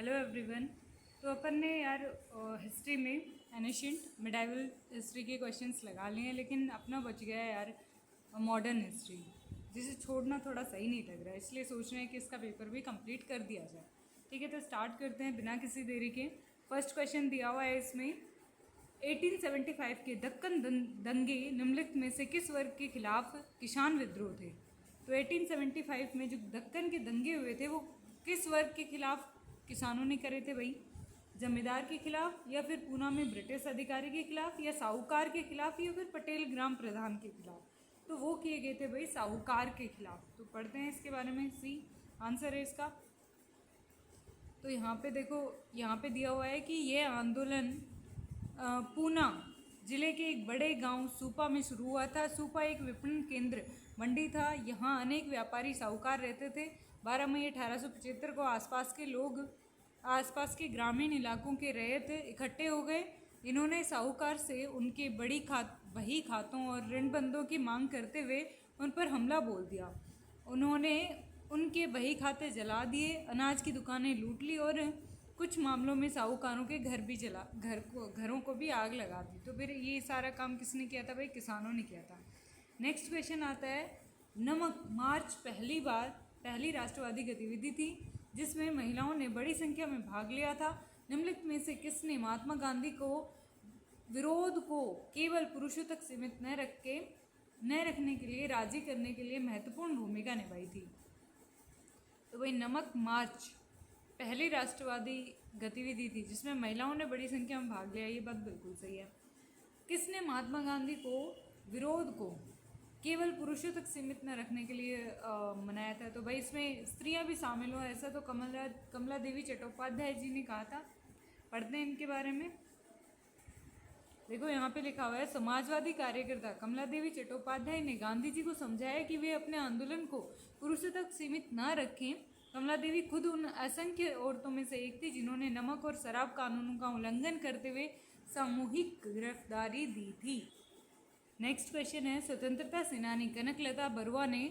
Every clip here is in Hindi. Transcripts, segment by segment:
Hello everyone. तो अपन ने यार हिस्ट्री में एनिशिएंट मिडाइवल हिस्ट्री के क्वेश्चंस लगा लिए हैं, लेकिन अपना बच गया है यार मॉडर्न हिस्ट्री, जिसे छोड़ना थोड़ा सही नहीं लग रहा है। इसलिए सोच रहे हैं कि इसका पेपर भी कंप्लीट कर दिया जाए। ठीक है, तो स्टार्ट करते हैं बिना किसी देरी के। फर्स्ट क्वेश्चन दिया हुआ है इसमें, 1875 के दक्कन दंगे निम्नलिखित में से किस वर्ग के खिलाफ किसान विद्रोह थे। तो 1875 में जो दक्कन के दंगे हुए थे वो किस वर्ग के खिलाफ किसानों ने करे थे भाई? जमींदार के खिलाफ, या फिर पूना में ब्रिटिश अधिकारी के खिलाफ, या साहूकार के खिलाफ, या फिर पटेल ग्राम प्रधान के खिलाफ? तो वो किए गए थे भाई साहूकार के खिलाफ। तो पढ़ते हैं इसके बारे में। सी आंसर है इसका। तो यहाँ पे देखो, यहाँ पे दिया हुआ है कि ये आंदोलन पूना जिले के एक बड़े गांव सूपा में शुरू हुआ था। सूपा एक विपणन केंद्र मंडी था। यहाँ अनेक व्यापारी साहूकार रहते थे। 12 मई 1875 को आसपास के ग्रामीण इलाकों के रैयत इकट्ठे हो गए। इन्होंने साहूकार से उनके बही खातों और ऋणबंधों की मांग करते हुए उन पर हमला बोल दिया। उन्होंने उनके बही खाते जला दिए, अनाज की दुकानें लूट ली और कुछ मामलों में साहूकारों के घरों को भी आग लगा दी। तो फिर ये सारा काम किसने किया था भाई? किसानों ने किया था। नेक्स्ट क्वेश्चन आता है, नमक मार्च पहली राष्ट्रवादी गतिविधि थी जिसमें महिलाओं ने बड़ी संख्या में भाग लिया था। निम्नलिखित में से किसने महात्मा गांधी को विरोध को केवल पुरुषों तक सीमित न रखने के लिए राजी करने के लिए महत्वपूर्ण भूमिका निभाई थी? तो भाई नमक मार्च पहली राष्ट्रवादी गतिविधि थी जिसमें महिलाओं ने बड़ी संख्या में भाग लिया। ये बात बिल्कुल सही है। किसने महात्मा गांधी को विरोध को केवल पुरुषों तक सीमित न रखने के लिए मनाया था? तो भाई इसमें स्त्रियां भी शामिल हो, ऐसा तो कमला देवी चट्टोपाध्याय जी ने कहा था। पढ़ते हैं इनके बारे में। देखो यहाँ पे लिखा हुआ है, समाजवादी कार्यकर्ता कमला देवी चट्टोपाध्याय ने गांधी जी को समझाया कि वे अपने आंदोलन को पुरुषों तक सीमित न रखें। कमला देवी खुद उन असंख्य औरतों में से एक थी जिन्होंने नमक और शराब कानूनों का उल्लंघन करते हुए सामूहिक गिरफ्तारी दी थी। नेक्स्ट क्वेश्चन है, स्वतंत्रता सेनानी कनकलता बरुआ ने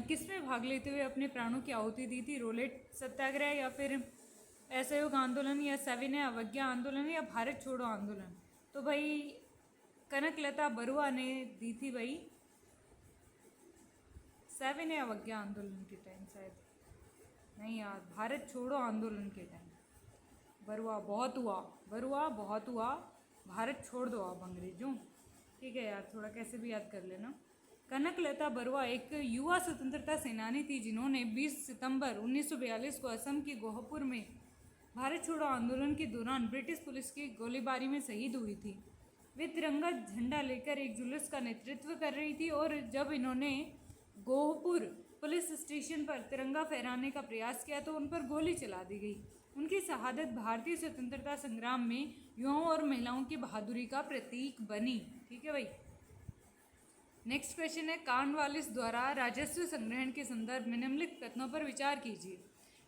किसमें भाग लेते हुए अपने प्राणों की आहुति दी थी? रोलेट सत्याग्रह, या फिर असहयोग आंदोलन, या सविनय अवज्ञा आंदोलन, या भारत छोड़ो आंदोलन? तो भाई कनकलता बरुआ ने दी थी भाई सविनय अवज्ञा आंदोलन के टाइम, शायद नहीं यार, भारत छोड़ो आंदोलन के टाइम। बरुआ बहुत हुआ, भारत छोड़ दो आप अंग्रेजों। ठीक है यार, थोड़ा कैसे भी याद कर लेना। कनकलता बरुआ एक युवा स्वतंत्रता सेनानी थी जिन्होंने 20 सितंबर 1942 को असम के गोहपुर में भारत छोड़ो आंदोलन के दौरान ब्रिटिश पुलिस की गोलीबारी में शहीद हुई थी। वे तिरंगा झंडा लेकर एक जुलूस का नेतृत्व कर रही थी और जब इन्होंने गोहपुर पुलिस स्टेशन पर तिरंगा फहराने का प्रयास किया तो उन पर गोली चला दी गई। उनकी शहादत भारतीय स्वतंत्रता संग्राम में युवाओं और महिलाओं की बहादुरी का प्रतीक बनी। ठीक है भाई। नेक्स्ट क्वेश्चन है, कॉर्नवालिस द्वारा राजस्व संग्रहण के संदर्भ में निम्नलिखित कथनों पर विचार कीजिए।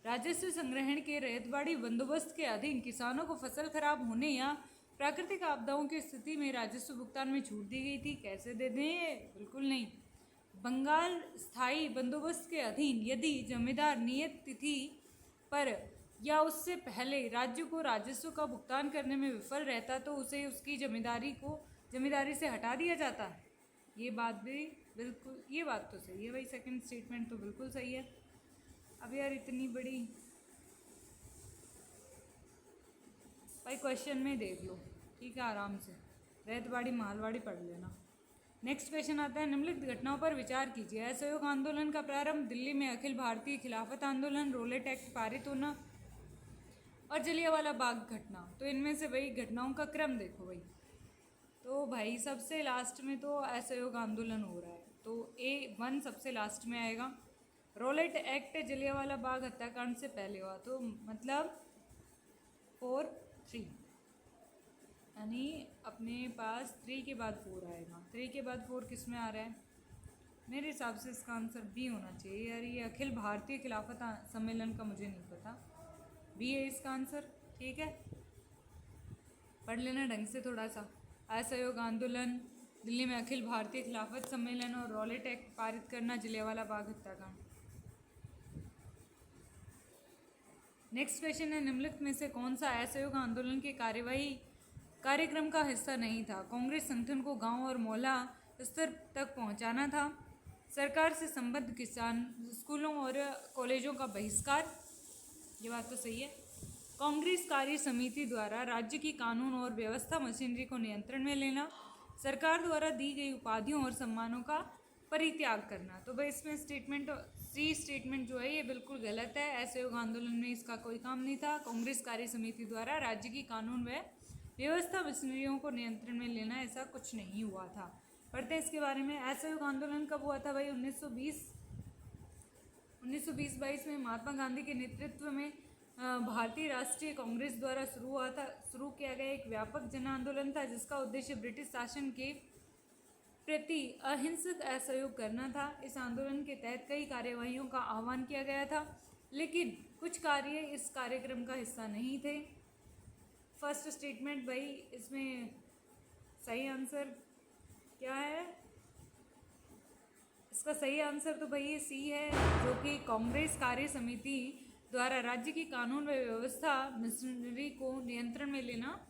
राजस्व संग्रहण के रैयतवाड़ी बंदोबस्त के अधीन किसानों को फसल खराब होने या प्राकृतिक आपदाओं की स्थिति में राजस्व भुगतान में छूट दी गई थी। कैसे दे दें? बिल्कुल नहीं। बंगाल स्थायी बंदोबस्त के अधीन यदि जमींदार नियत तिथि पर या उससे पहले राज्य को राजस्व का भुगतान करने में विफल रहता तो उसे उसकी जमींदारी से हटा दिया जाता है। ये बात तो सही है भाई। सेकंड स्टेटमेंट तो बिल्कुल सही है। अब यार इतनी बड़ी भाई क्वेश्चन में देख लो, ठीक है, आराम से रैयतवाड़ी मालवाड़ी पढ़ लेना। नेक्स्ट क्वेश्चन आता है, निम्नलिखित घटनाओं पर विचार कीजिए। असहयोग आंदोलन का प्रारंभ, दिल्ली में अखिल भारतीय खिलाफत आंदोलन, रोलेट एक्ट पारित होना और जलियांवाला बाग घटना। तो इनमें से भाई घटनाओं का क्रम देखो भाई। तो भाई सबसे लास्ट में तो असहयोग आंदोलन हो रहा है, तो A1 सबसे लास्ट में आएगा। रोलेट एक्ट जलियांवाला बाग हत्याकांड से पहले हुआ, तो मतलब 4-3, यानी अपने पास 3 के बाद 4 आएगा। 3 के बाद 4 किस में आ रहा है? मेरे हिसाब से इसका आंसर B होना चाहिए यार। ये अखिल भारतीय खिलाफत सम्मेलन का मुझे नहीं पता, B है इसका आंसर। ठीक है, पढ़ लेना ढंग से थोड़ा सा। असहयोग आंदोलन, दिल्ली में अखिल भारतीय खिलाफत सम्मेलन और रॉलेट एक्ट पारित करना, जलियांवाला बाग हत्याकांड। नेक्स्ट क्वेश्चन है, निम्नलिखित में से कौन सा असहयोग आंदोलन के कार्यक्रम का हिस्सा नहीं था? कांग्रेस संगठन को गांव और मोहल्ला स्तर तक पहुंचाना था, सरकार से संबद्ध किसान स्कूलों और कॉलेजों का बहिष्कार, ये बात तो सही है। कांग्रेस कार्य समिति द्वारा राज्य की कानून और व्यवस्था मशीनरी को नियंत्रण में लेना, सरकार द्वारा दी गई उपाधियों और सम्मानों का परित्याग करना। तो भाई इसमें सी स्टेटमेंट जो है ये बिल्कुल गलत है। असहयोग आंदोलन में इसका कोई काम नहीं था। कांग्रेस कार्य समिति द्वारा राज्य की कानून व व्यवस्था मशीनरियों को नियंत्रण में लेना, ऐसा कुछ नहीं हुआ था। पढ़ते हैं इसके बारे में। असहयोग आंदोलन कब हुआ था भाई? 1920-22 में महात्मा गांधी के नेतृत्व में भारतीय राष्ट्रीय कांग्रेस द्वारा शुरू किया गया एक व्यापक जन आंदोलन था, जिसका उद्देश्य ब्रिटिश शासन के प्रति अहिंसक असहयोग करना था। इस आंदोलन के तहत कई कार्यवाहियों का आह्वान किया गया था, लेकिन कुछ कार्य इस कार्यक्रम का हिस्सा नहीं थे। फर्स्ट स्टेटमेंट भाई, इसमें सही आंसर क्या है? इसका सही आंसर तो भाई ये सी है, जो कि कांग्रेस कार्य समिति द्वारा राज्य की कानून व व्यवस्था मशीनरी को नियंत्रण में लेना,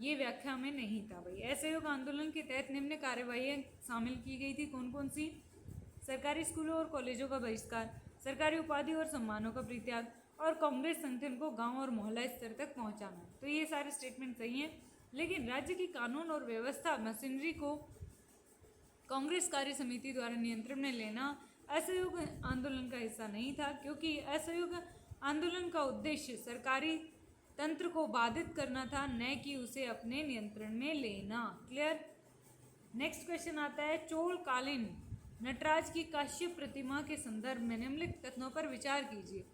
ये व्याख्या में नहीं था भाई। असहयोग आंदोलन के तहत निम्न कार्यवाहियाँ शामिल की गई थी, कौन कौन सी? सरकारी स्कूलों और कॉलेजों का बहिष्कार, सरकारी उपाधि और सम्मानों का परित्याग, और कांग्रेस संगठन को गांव और मोहल्ला स्तर तक पहुंचाना। तो ये सारे स्टेटमेंट सही हैं, लेकिन राज्य की कानून और व्यवस्था मशीनरी को कांग्रेस कार्य समिति द्वारा नियंत्रण में लेना असहयोग आंदोलन का हिस्सा नहीं था, क्योंकि असहयोग आंदोलन का उद्देश्य सरकारी तंत्र को बाधित करना था, न कि उसे अपने नियंत्रण में लेना। क्लियर? नेक्स्ट क्वेश्चन आता है, चोल कालीन नटराज की काश्यप प्रतिमा के संदर्भ में निम्नलिखित कथनों पर विचार कीजिए।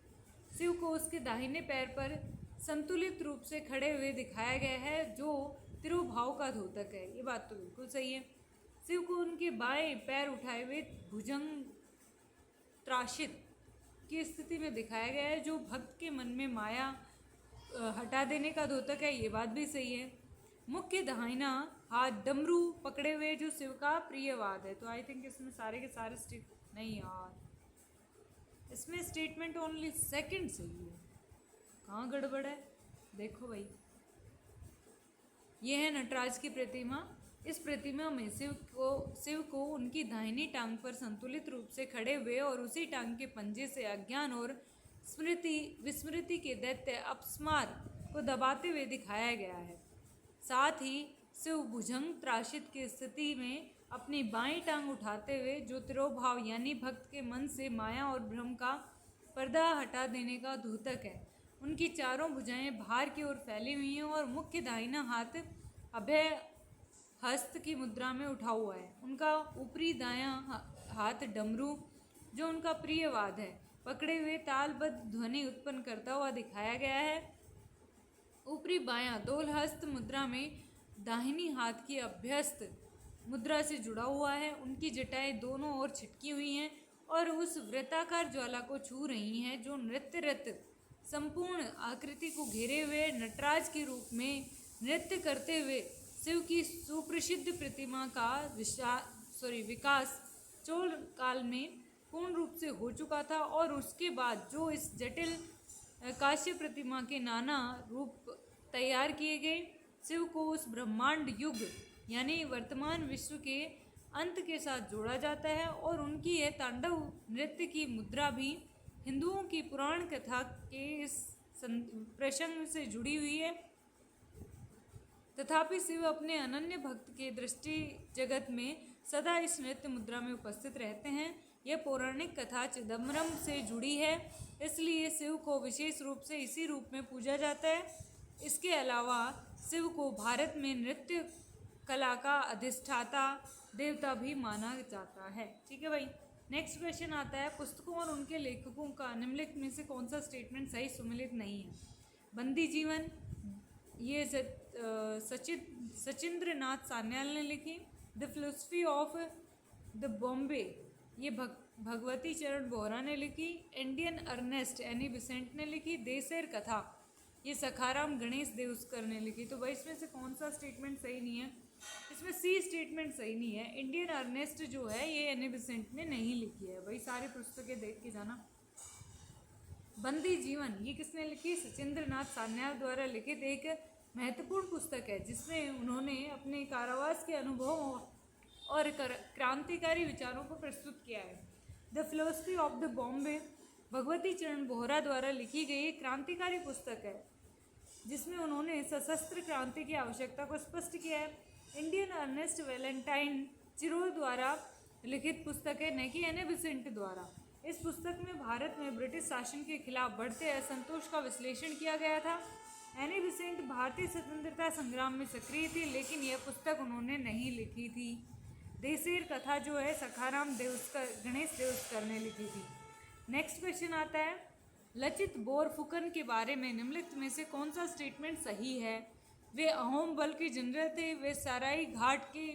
शिव को उसके दाहिने पैर पर संतुलित रूप से खड़े हुए दिखाया गया है, जो तिरुभाव का द्योतक है। ये बात तो बिल्कुल सही है। शिव को उनके बाएं पैर उठाए हुए भुजंग त्रासित की स्थिति में दिखाया गया है, जो भक्त के मन में माया हटा देने का द्योतक है। ये बात भी सही है। मुख्य दाहिना हाथ डमरू पकड़े हुए, जो शिव का प्रियवाद है। तो आई थिंक इसमें सारे के सारे नहीं यार, इसमें स्टेटमेंट ओनली सेकंड सही है। कहाँ गड़बड़ है? देखो भाई, ये है नटराज की प्रतिमा। इस प्रतिमा में शिव को उनकी दाहिनी टांग पर संतुलित रूप से खड़े हुए और उसी टांग के पंजे से अज्ञान और विस्मृति के दैत्य अपस्मार को दबाते हुए दिखाया गया है। साथ ही शिव भुजंग त्रासित की स्थिति में अपनी बाईं टांग उठाते हुए, जो तिरोभाव यानी भक्त के मन से माया और भ्रम का पर्दा हटा देने का द्योतक है। उनकी चारों भुजाएं बाहर की ओर फैली हुई हैं और मुख्य दाहिना हाथ अभय हस्त की मुद्रा में उठा हुआ है। उनका ऊपरी दायां हाथ डमरू, जो उनका प्रियवाद है, पकड़े हुए तालबद्ध ध्वनि उत्पन्न करता हुआ दिखाया गया है। ऊपरी बायां दोलहस्त मुद्रा में दाहिनी हाथ की अभ्यस्त मुद्रा से जुड़ा हुआ है। उनकी जटाएं दोनों ओर छिटकी हुई हैं और उस वृत्ताकार ज्वाला को छू रही हैं, जो नृत्यरत संपूर्ण आकृति को घेरे हुए नटराज के रूप में नृत्य करते हुए शिव की सुप्रसिद्ध प्रतिमा का विकास चोल काल में पूर्ण रूप से हो चुका था, और उसके बाद जो इस जटिल काश्यप प्रतिमा के नाना रूप तैयार किए गए, शिव को उस ब्रह्मांड युग यानी वर्तमान विश्व के अंत के साथ जोड़ा जाता है, और उनकी यह तांडव नृत्य की मुद्रा भी हिंदुओं की पुराण कथा के इस प्रसंग से जुड़ी हुई है। तथापि शिव अपने अनन्य भक्त के दृष्टि जगत में सदा इस नृत्य मुद्रा में उपस्थित रहते हैं। यह पौराणिक कथा चिदम्बरम से जुड़ी है, इसलिए शिव को विशेष रूप से इसी रूप में पूजा जाता है। इसके अलावा शिव को भारत में नृत्य कला का अधिष्ठाता देवता भी माना जाता है। ठीक है भाई। नेक्स्ट क्वेश्चन आता है, पुस्तकों और उनके लेखकों का निम्नलिखित में से कौन सा स्टेटमेंट सही सुमेलित नहीं है? बंदी जीवन, ये सचिंद्र नाथ सान्याल ने लिखी। The philosophy of the Bombay, ये भगवती चरण बोहरा ने लिखी। इंडियन अर्नेस्ट एनी बिसेंट ने लिखी। देसेर कथा, ये सखाराम गणेश देवस्कर ने लिखी। तो भाई इसमें से कौन सा स्टेटमेंट सही नहीं है? इसमें सी स्टेटमेंट सही नहीं है। इंडियन अर्नेस्ट जो है ये एनी बिसेंट ने नहीं लिखी है। भाई सारी पुस्तकें देख के जाना। बंदी जीवन, ये किसने लिखी? सचिंद्र नाथ सान्याल द्वारा लिखित एक महत्वपूर्ण पुस्तक है जिसमें उन्होंने अपने कारावास के अनुभवों और क्रांतिकारी विचारों को प्रस्तुत किया है। The philosophy of the Bombay Bhagwati चरण बोहरा द्वारा लिखी गई एक क्रांतिकारी पुस्तक है जिसमें उन्होंने सशस्त्र क्रांति की आवश्यकता को स्पष्ट किया है। इंडियन अर्नेस्ट वैलेंटाइन चिरोल द्वारा लिखित पुस्तक है, न कि एने बिसेंट द्वारा। इस पुस्तक में भारत में ब्रिटिश शासन के खिलाफ बढ़ते असंतोष का विश्लेषण किया गया था। एने बिसेंट भारतीय स्वतंत्रता संग्राम में सक्रिय थी, लेकिन यह पुस्तक उन्होंने नहीं लिखी थी। देसेर कथा जो है सखाराम देउस्कर, गणेश देउस्कर ने लिखी थी। नेक्स्ट क्वेश्चन आता है, लचित बोरफुकन के बारे में निम्नलिखित में से कौन सा स्टेटमेंट सही है? वे अहोम बल के जनरल थे। वे सराय घाट के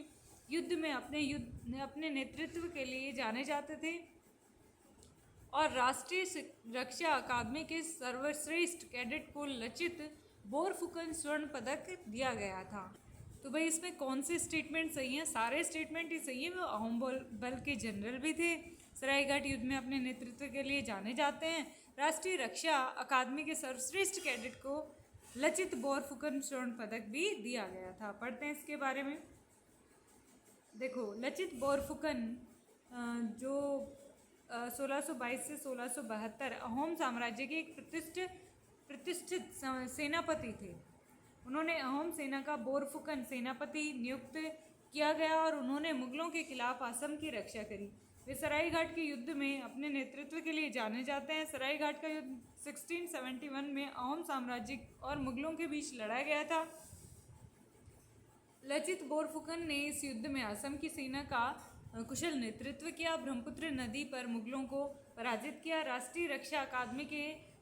युद्ध में अपने नेतृत्व के लिए जाने जाते थे और राष्ट्रीय रक्षा अकादमी के सर्वश्रेष्ठ कैडेट को लचित बोरफुकन स्वर्ण पदक दिया गया था। तो भाई इसमें कौन से स्टेटमेंट सही हैं? सारे स्टेटमेंट ही सही है। वो अहोम बल के जनरल भी थे, सरायघाट युद्ध में अपने नेतृत्व के लिए जाने जाते हैं, राष्ट्रीय रक्षा अकादमी के सर्वश्रेष्ठ कैडेट को लचित बोरफुकन स्वर्ण पदक भी दिया गया था। पढ़ते हैं इसके बारे में। देखो, लचित बोरफुकन जो 1622 से 1672 अहोम साम्राज्य के एक प्रतिष्ठित सेनापति थे। उन्होंने अहोम सेना का बोरफुकन सेनापति नियुक्त किया गया और उन्होंने मुगलों के खिलाफ असम की रक्षा करी। वे सरायघाट के युद्ध में अपने नेतृत्व के लिए जाने जाते हैं। सरायघाट का युद्ध 1671 में अहोम साम्राज्य और मुगलों के बीच लड़ा गया था। लचित बोरफुकन ने इस युद्ध में असम की सेना का कुशल नेतृत्व किया, ब्रह्मपुत्र नदी पर मुगलों को पराजित किया। राष्ट्रीय रक्षा अकादमी के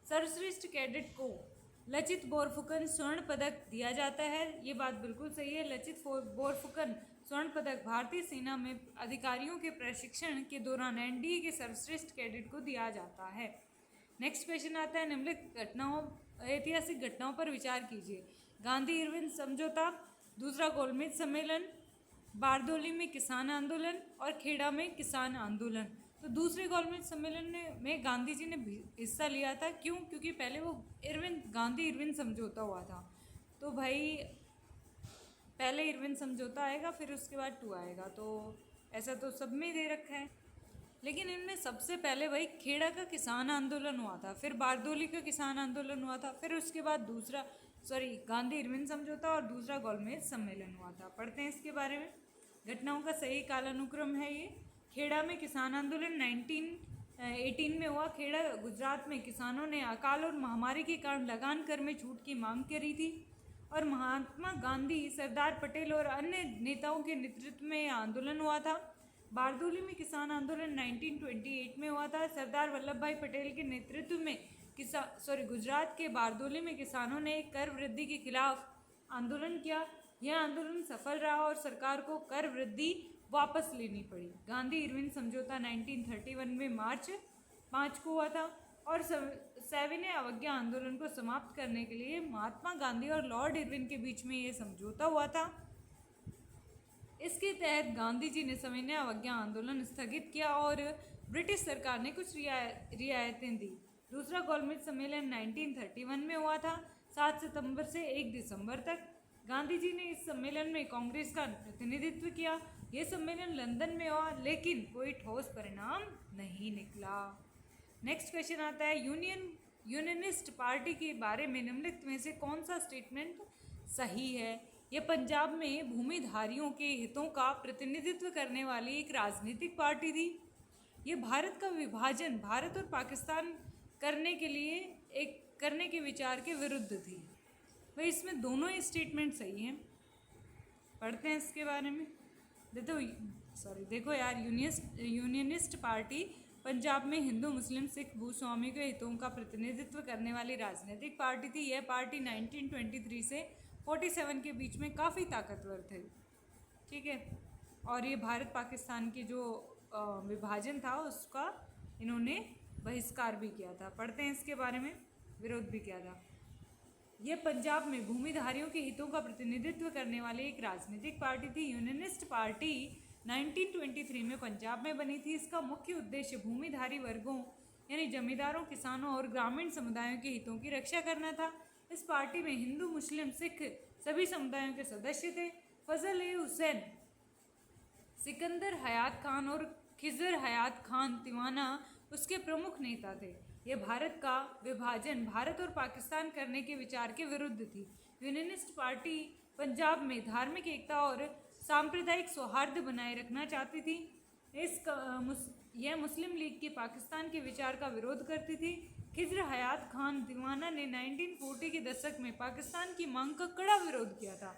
सर्वश्रेष्ठ कैडेट को लचित बोरफुकन स्वर्ण पदक दिया जाता है। ये बात बिल्कुल सही है। लचित बोरफुकन स्वर्ण पदक भारतीय सेना में अधिकारियों के प्रशिक्षण के दौरान एनडीए के सर्वश्रेष्ठ कैडेट को दिया जाता है। नेक्स्ट क्वेश्चन आता है, निम्नलिखित ऐतिहासिक घटनाओं पर विचार कीजिए। गांधी इरविन समझौता, दूसरा गोलमेज सम्मेलन, बारदोली में किसान आंदोलन और खेड़ा में किसान आंदोलन। तो दूसरे गोलमेज सम्मेलन में गांधी जी ने हिस्सा लिया था। क्यों? क्योंकि पहले वो गांधी इरविन समझौता हुआ था। तो भाई पहले इरविन समझौता आएगा, फिर उसके बाद 2 आएगा। तो ऐसा तो सब में दे रखा है, लेकिन इनमें सबसे पहले भाई खेड़ा का किसान आंदोलन हुआ था, फिर बारदोली का किसान आंदोलन हुआ था, फिर उसके बाद गांधी इरविन समझौता और दूसरा गोलमेज सम्मेलन हुआ था। पढ़ते हैं इसके बारे में। घटनाओं का सही कालानुक्रम है ये। खेड़ा में किसान आंदोलन 1918 में हुआ। खेड़ा गुजरात में किसानों ने अकाल और महामारी के कारण लगान कर में छूट की मांग करी थी और महात्मा गांधी, सरदार पटेल और अन्य नेताओं के नेतृत्व में यह आंदोलन हुआ था। बारदोली में किसान आंदोलन 1928 में हुआ था। सरदार वल्लभ भाई पटेल के नेतृत्व में गुजरात के बारदोली में किसानों ने कर वृद्धि के खिलाफ आंदोलन किया। यह आंदोलन सफल रहा और सरकार को कर वृद्धि वापस लेनी पड़ी। गांधी इरविन समझौता 1931 में मार्च 5 को हुआ था और सविनय अवज्ञा आंदोलन को समाप्त करने के लिए महात्मा गांधी और लॉर्ड इरविन के बीच में यह समझौता हुआ था। इसके तहत गांधी जी ने सविनय अवज्ञा आंदोलन स्थगित किया और ब्रिटिश सरकार ने कुछ रियायतें दी। दूसरा गोलमेज सम्मेलन 1931 में हुआ था, 7 सितंबर से 1 दिसंबर तक। गांधी जी ने इस सम्मेलन में कांग्रेस का प्रतिनिधित्व किया। यह सम्मेलन लंदन में हुआ, लेकिन कोई ठोस परिणाम नहीं निकला। नेक्स्ट क्वेश्चन आता है, यूनियनिस्ट पार्टी के बारे में निम्नलिखित में से कौन सा स्टेटमेंट सही है? यह पंजाब में भूमिधारियों के हितों का प्रतिनिधित्व करने वाली एक राजनीतिक पार्टी थी। ये भारत का विभाजन, भारत और पाकिस्तान करने के विचार के विरुद्ध थी। वही इसमें दोनों ही स्टेटमेंट सही हैं। पढ़ते हैं इसके बारे में। देखो यार, यूनियनिस्ट पार्टी पंजाब में हिंदू, मुस्लिम, सिख, भूस्वामी के हितों का प्रतिनिधित्व करने वाली राजनीतिक पार्टी थी। यह पार्टी 1923 से 47 के बीच में काफ़ी ताकतवर थी। ठीक है, और ये भारत पाकिस्तान के जो विभाजन था उसका इन्होंने बहिष्कार भी किया था। पढ़ते हैं इसके बारे में। विरोध भी किया था। यह पंजाब में भूमिधारियों के हितों का प्रतिनिधित्व करने वाली एक राजनीतिक पार्टी थी। यूनियनिस्ट पार्टी 1923 में पंजाब में बनी थी। इसका मुख्य उद्देश्य भूमिधारी वर्गों यानी जमींदारों, किसानों और ग्रामीण समुदायों के हितों की रक्षा करना था। इस पार्टी में हिंदू, मुस्लिम, सिख सभी समुदायों के सदस्य थे। फजल ए हुसैन, सिकंदर हयात खान और खिजर हयात खान तिवाना उसके प्रमुख नेता थे। यह भारत का विभाजन, भारत और पाकिस्तान करने के विचार के विरुद्ध थी। यूनियनिस्ट पार्टी पंजाब में धार्मिक एकता और सांप्रदायिक सौहार्द बनाए रखना चाहती थी। यह मुस्लिम लीग के पाकिस्तान के विचार का विरोध करती थी। खिजर हयात खान दिवाना ने 1940 के दशक में पाकिस्तान की मांग का कड़ा विरोध किया था।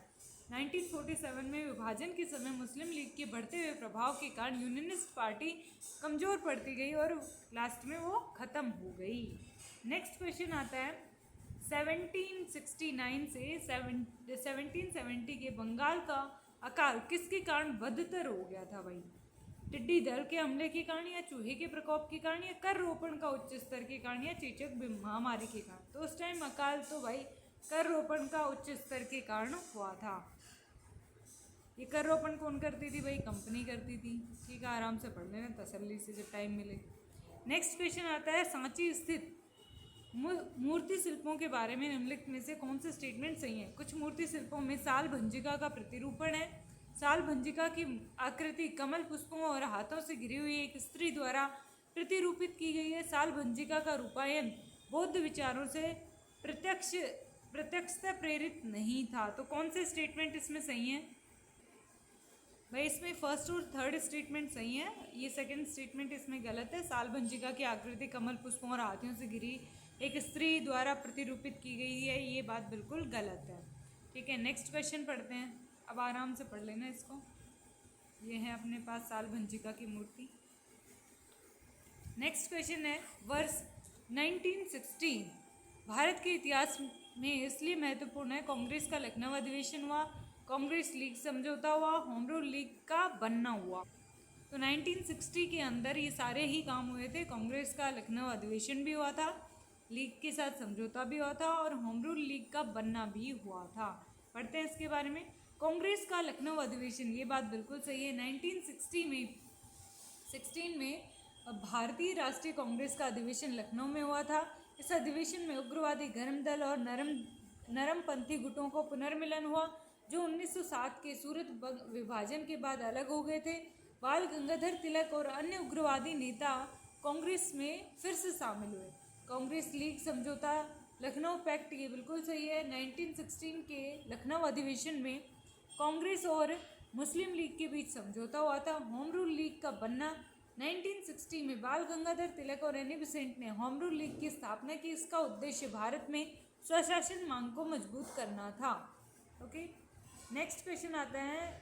1947 में विभाजन के समय मुस्लिम लीग के बढ़ते हुए प्रभाव के कारण यूनियनिस्ट पार्टी कमज़ोर पड़ती गई और लास्ट में वो ख़त्म हो गई। नेक्स्ट क्वेश्चन आता है 1769 से 1770 के बंगाल का अकाल किसके कारण बदतर हो गया था भाई? टिड्डी दल के हमले के कारण, या चूहे के प्रकोप के कारण, या कर रोपण का उच्च स्तर के कारण, या चेचक महामारी के कारण? तो उस टाइम अकाल तो भाई कर रोपण का उच्च स्तर के कारण हुआ था। ये कर रोपण कौन करती थी भाई? कंपनी करती थी। ठीक है, आराम से पढ़ लेना तसल्ली से जब टाइम मिले। नेक्स्ट क्वेश्चन आता है सांची स्थित मूर्ति शिल्पों के बारे में निम्नलिखित में से कौन से स्टेटमेंट सही हैं? कुछ मूर्ति शिल्पों में साल भंजिका का प्रतिरूपण है। साल भंजिका की आकृति कमल पुष्पों और हाथों से घिरी हुई एक स्त्री द्वारा प्रतिरूपित की गई है। साल भंजिका का रूपायन बौद्ध विचारों से प्रत्यक्षता प्रेरित नहीं था। तो कौन से स्टेटमेंट इसमें सही है भाई? इसमें फर्स्ट और थर्ड स्टेटमेंट सही है, ये सेकंड स्टेटमेंट इसमें गलत है। साल भंजिका की आकृति कमल पुष्पों और हाथियों से घिरी एक स्त्री द्वारा प्रतिरूपित की गई है, ये बात बिल्कुल गलत है। ठीक है, नेक्स्ट क्वेश्चन पढ़ते हैं। अब आराम से पढ़ लेना इसको। ये है अपने पास साल भंजिका की मूर्ति। नेक्स्ट क्वेश्चन है वर्ष 1916 भारत के इतिहास में इसलिए महत्वपूर्ण है। कांग्रेस का लखनऊ अधिवेशन हुआ, कांग्रेस लीग समझौता हुआ, होम रूल लीग का बनना हुआ। तो 1960 के अंदर ये सारे ही काम हुए थे। कांग्रेस का लखनऊ अधिवेशन भी हुआ था, लीग के साथ समझौता भी हुआ था और होम रूल लीग का बनना भी हुआ था। पढ़ते हैं इसके बारे में। कांग्रेस का लखनऊ अधिवेशन, ये बात बिल्कुल सही है। 1916 में भारतीय राष्ट्रीय कांग्रेस का अधिवेशन लखनऊ में हुआ था। इस अधिवेशन में उग्रवादी धर्म दल और नरमपंथी गुटों को पुनर्मिलन हुआ जो 1907 के सूरत विभाजन के बाद अलग हो गए थे। बाल गंगाधर तिलक और अन्य उग्रवादी नेता कांग्रेस में फिर से शामिल हुए। कांग्रेस लीग समझौता, लखनऊ पैक्ट, ये बिल्कुल सही है। 1916 के लखनऊ अधिवेशन में कांग्रेस और मुस्लिम लीग के बीच समझौता हुआ था। होम रूल लीग का बनना 1960 में बाल गंगाधर तिलक और एनी बेसेंट ने होम रूल लीग की स्थापना की। इसका उद्देश्य भारत में स्वशासन मांग को मजबूत करना था। ओके, नेक्स्ट क्वेश्चन आता है।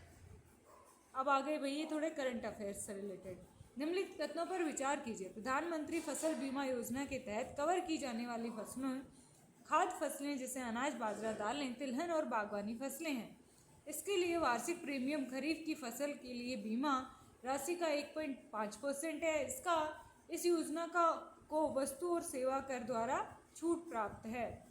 अब आ गए भैया थोड़े करंट अफेयर्स से रिलेटेड। निम्नलिखित कथनों पर विचार कीजिए। प्रधानमंत्री फसल बीमा योजना के तहत कवर की जाने वाली फसलों खाद्य फसलें जैसे अनाज, बाजरा, दालें, तिलहन और बागवानी फसलें हैं। इसके लिए वार्षिक प्रीमियम खरीफ की फसल के लिए बीमा राशि का 1.5% है। इस योजना को वस्तु और सेवा कर द्वारा छूट प्राप्त है।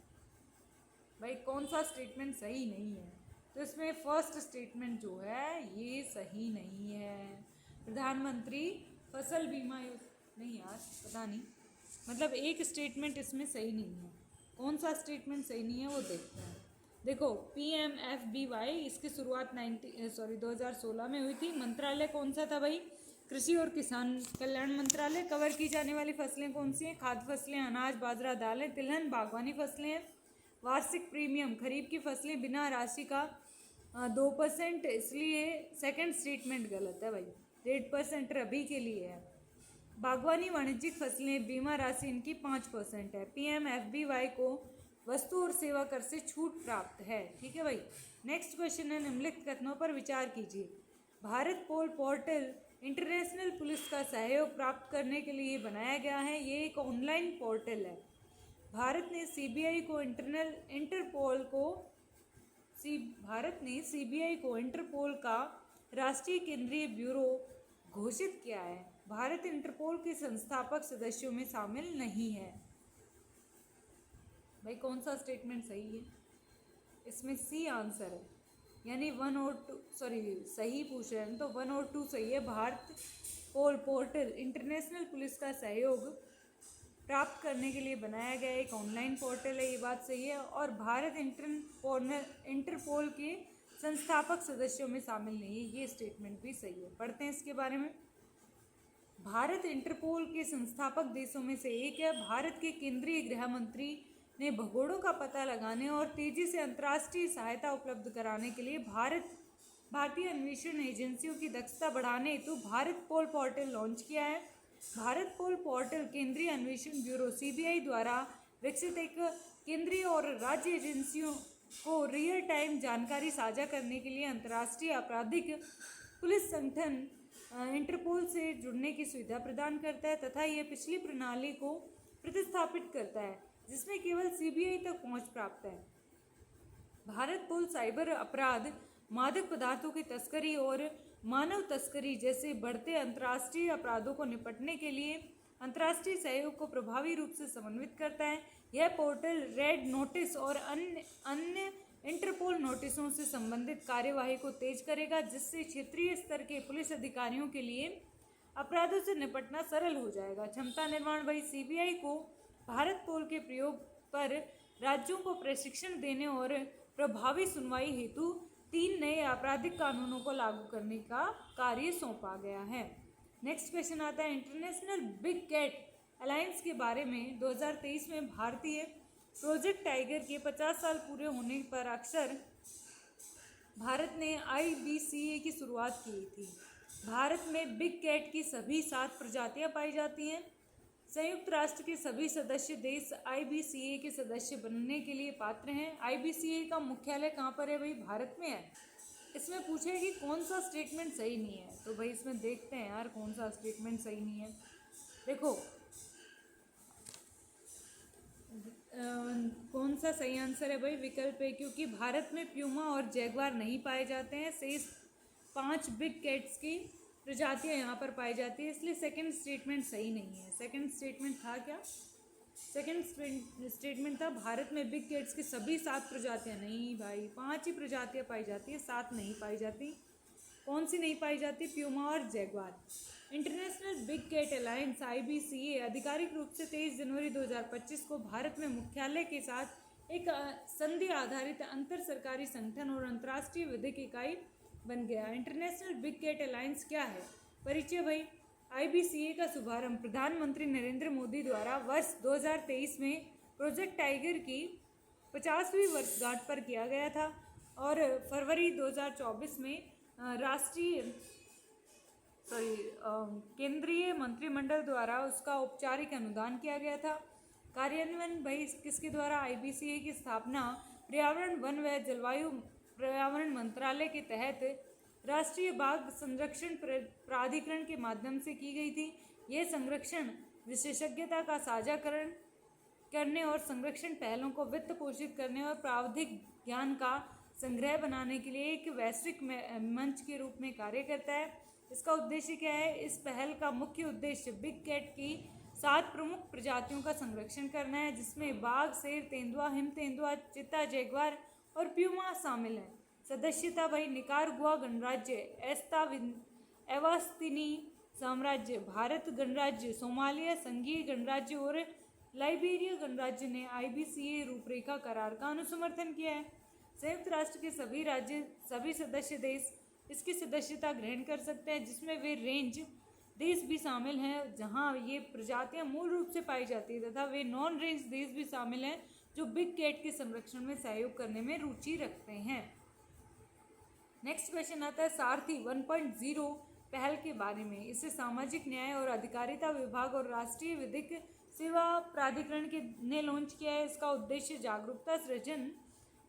भाई कौन सा स्टेटमेंट सही नहीं है? तो इसमें फर्स्ट स्टेटमेंट जो है ये सही नहीं है। प्रधानमंत्री फसल बीमा नहीं यार, पता नहीं, मतलब एक स्टेटमेंट इसमें सही नहीं है। कौन सा स्टेटमेंट सही नहीं है वो देखते हैं। देखो, PMFBY इसकी शुरुआत 2016 में हुई थी। मंत्रालय कौन सा था भाई? कृषि और किसान कल्याण मंत्रालय। कवर की जाने वाली फसलें कौन सी हैं? खाद्य फसलें, अनाज, बाजरा, दालें, तिलहन, बागवानी फसलें हैं। वार्षिक प्रीमियम खरीफ की फसलें बिना राशि का 2%, इसलिए सेकंड स्टेटमेंट गलत है भाई। 1.5% रबी के लिए है। बागवानी वाणिज्यिक फसलें बीमा राशि इनकी 5% है। PMFBY को वस्तु और सेवा कर से छूट प्राप्त है। ठीक है भाई। नेक्स्ट क्वेश्चन है, निम्नलिखित कथनों पर विचार कीजिए। भारत पोल पोर्टल इंटरनेशनल पुलिस का सहयोग प्राप्त करने के लिए बनाया गया है। ये एक ऑनलाइन पोर्टल है। भारत ने CBI को इंटरपोल का राष्ट्रीय केंद्रीय ब्यूरो घोषित किया है। भारत इंटरपोल के संस्थापक सदस्यों में शामिल नहीं है। भाई कौन सा स्टेटमेंट सही है? इसमें C आंसर है, यानी 1 और 2 सही पूछ रहे हैं तो 1 और 2 सही है। भारत पोल पोर्टल इंटरनेशनल पुलिस का सहयोग प्राप्त करने के लिए बनाया गया एक ऑनलाइन पोर्टल है, ये बात सही है। और भारत इंटरपोल के संस्थापक सदस्यों में शामिल नहीं है, ये स्टेटमेंट भी सही है। पढ़ते हैं इसके बारे में। भारत इंटरपोल के संस्थापक देशों में से एक है। भारत के केंद्रीय गृह मंत्री ने भगोड़ों का पता लगाने और तेजी से अंतर्राष्ट्रीय सहायता उपलब्ध कराने के लिए भारतीय अन्वेषण एजेंसियों की दक्षता बढ़ाने हेतु भारत पोल पोर्टल लॉन्च किया है। भारत पोल पोर्टल केंद्रीय अन्वेषण ब्यूरो सीबीआई द्वारा विकसित एक केंद्रीय और राज्य एजेंसियों को रियल टाइम जानकारी साझा करने के लिए अंतर्राष्ट्रीय आपराधिक पुलिस संगठन इंटरपोल से जुड़ने की सुविधा प्रदान करता है तथा यह पिछली प्रणाली को प्रतिस्थापित करता है जिसमें केवल सीबीआई तक पहुंच प्राप्त है। भारत पोल साइबर अपराध, मादक पदार्थों की तस्करी और मानव तस्करी जैसे बढ़ते अंतर्राष्ट्रीय अपराधों को निपटने के लिए अंतर्राष्ट्रीय सहयोग को प्रभावी रूप से समन्वित करता है। यह पोर्टल रेड नोटिस और अन्य इंटरपोल नोटिसों से संबंधित कार्यवाही को तेज करेगा, जिससे क्षेत्रीय स्तर के पुलिस अधिकारियों के लिए अपराधों से निपटना सरल हो जाएगा। क्षमता निर्माण भाई, सीबीआई को भारत पोल के प्रयोग पर राज्यों को प्रशिक्षण देने और प्रभावी सुनवाई हेतु 3 नए आपराधिक कानूनों को लागू करने का कार्य सौंपा गया है। नेक्स्ट क्वेश्चन आता है इंटरनेशनल बिग कैट अलायंस के बारे में। 2023 में भारतीय प्रोजेक्ट टाइगर के 50 साल पूरे होने पर अक्सर भारत ने IBCA की शुरुआत की थी। भारत में बिग कैट की सभी 7 प्रजातियां पाई जाती हैं। संयुक्त राष्ट्र के सभी सदस्य देश IBCA के सदस्य बनने के लिए पात्र हैं। IBCA का मुख्यालय कहाँ पर है भाई? भारत में है। इसमें पूछे कि कौन सा स्टेटमेंट सही नहीं है, तो भाई इसमें देखते हैं यार कौन सा स्टेटमेंट सही नहीं है। देखो कौन सा सही आंसर है भाई? विकल्प है, क्योंकि भारत में प्यूमा और जैगवार नहीं पाए जाते हैं। शेष 5 बिग कैट्स की प्रजातियां यहाँ पर पाई जाती है, इसलिए सेकंड स्टेटमेंट सही नहीं है। सेकंड स्टेटमेंट था क्या? सेकंड स्टेटमेंट था भारत में बिग कैट्स की सभी 7 प्रजातियां। नहीं भाई, 5 ही प्रजातियां पाई जाती है, 7 नहीं पाई जाती। कौन सी नहीं पाई जाती? प्यूमा और jaguar. International big cat alliance IBCA आधिकारिक रूप से 23 जनवरी 2025 को भारत में मुख्यालय के साथ एक संधि आधारित अंतर सरकारी संगठन और अंतर्राष्ट्रीय विधिक इकाई बन गया। इंटरनेशनल बिग कैट अलायंस क्या है? परिचय भाई, IBCA का शुभारंभ प्रधानमंत्री नरेंद्र मोदी द्वारा वर्ष 2023 में प्रोजेक्ट टाइगर की 50वीं वर्षगांठ पर किया गया था और फरवरी 2024 में केंद्रीय मंत्रिमंडल द्वारा उसका औपचारिक अनुदान किया गया था। कार्यान्वयन भाई किसके द्वारा? IBCA की स्थापना पर्यावरण, वन व जलवायु पर्यावरण मंत्रालय के तहत राष्ट्रीय बाघ संरक्षण प्राधिकरण के माध्यम से की गई थी। यह संरक्षण विशेषज्ञता का साझाकरण करने और संरक्षण पहलों को वित्त पोषित करने और प्राविधिक ज्ञान का संग्रह बनाने के लिए एक वैश्विक मंच के रूप में कार्य करता है। इसका उद्देश्य क्या है? इस पहल का मुख्य उद्देश्य बिग कैट की 7 प्रमुख प्रजातियों का संरक्षण करना है, जिसमें बाघ, शेर, तेंदुआ, हिम तेंदुआ, चीता, जैगवार और प्यूमा शामिल हैं। सदस्यता भाई, निकारागुआ गणराज्य, एवास्तिनी साम्राज्य, भारत गणराज्य, सोमालिया संघीय गणराज्य और लाइबेरिया गणराज्य ने IBCA रूपरेखा करार का अनुसमर्थन किया है। संयुक्त राष्ट्र के सभी सदस्य देश इसकी सदस्यता ग्रहण कर सकते हैं, जिसमें वे रेंज देश भी शामिल हैं जहां ये प्रजातियां मूल रूप से पाई जाती है, तथा वे नॉन रेंज देश भी शामिल हैं जो बिग कैट के संरक्षण में सहयोग करने में रुचि रखते हैं। नेक्स्ट क्वेश्चन आता है सारथी 1.0 पहल के बारे में। इसे सामाजिक न्याय और अधिकारिता विभाग और राष्ट्रीय विधिक सेवा प्राधिकरण ने लॉन्च किया है। इसका उद्देश्य जागरूकता सृजन,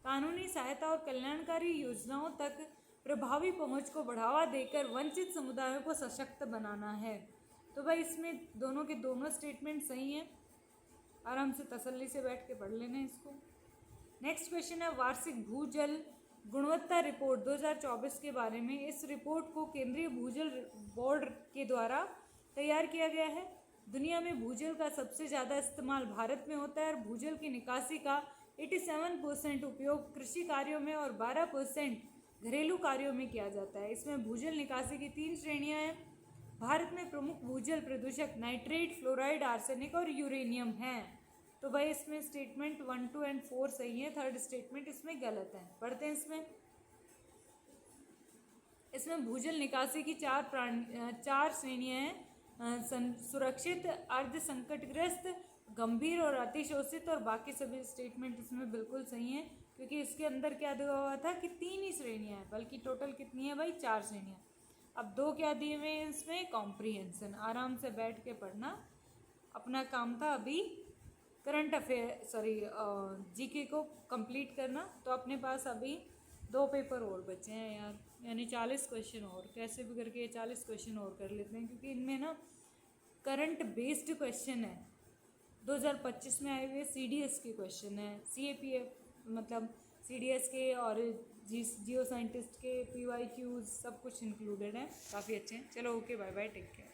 कानूनी सहायता और कल्याणकारी योजनाओं तक प्रभावी पहुंच को बढ़ावा देकर वंचित समुदायों को सशक्त बनाना है। तो भाई इसमें दोनों के दोनों स्टेटमेंट सही हैं, आराम से तसल्ली से बैठ के पढ़ लेना इसको। नेक्स्ट क्वेश्चन है वार्षिक भूजल गुणवत्ता रिपोर्ट 2024 के बारे में। इस रिपोर्ट को केंद्रीय भूजल बोर्ड के द्वारा तैयार किया गया है। दुनिया में भूजल का सबसे ज़्यादा इस्तेमाल भारत में होता है और भूजल की निकासी का 87% उपयोग कृषि कार्यों में और 12% घरेलू कार्यों में किया जाता है। इसमें भूजल निकासी की 3 श्रेणियां हैं। भारत में प्रमुख भूजल प्रदूषक नाइट्रेट, फ्लोराइड, आर्सेनिक और यूरेनियम हैं। तो भाई इसमें स्टेटमेंट 1, 2 और 4 सही है, थर्ड स्टेटमेंट इसमें गलत है। पढ़ते हैं इसमें भूजल निकासी की चार श्रेणियां हैं, सुरक्षित, अर्ध संकटग्रस्त, गंभीर और अतिशोषित, और बाकी सभी स्टेटमेंट इसमें बिल्कुल सही हैं, क्योंकि इसके अंदर क्या दिया हुआ था कि 3 ही श्रेणियां हैं, बल्कि टोटल कितनी है भाई 4 श्रेणियां। अब 2 क्या दिए हुए हैं इसमें, कॉम्प्रीहेंशन, आराम से बैठ के पढ़ना। अपना काम था अभी करंट अफेयर जीके को कंप्लीट करना। तो अपने पास अभी 2 पेपर और बचे हैं यार, यानी 40 क्वेश्चन और, कैसे भी करके ये 40 क्वेश्चन और कर लेते हैं, क्योंकि इनमें ना करंट बेस्ड क्वेश्चन है, 2025 में आए हुए CDS के क्वेश्चन है, CAPF मतलब CDS के और जियो साइंटिस्ट के PYQs सब कुछ इंक्लूडेड है, काफ़ी अच्छे हैं। चलो okay, bye bye, take care.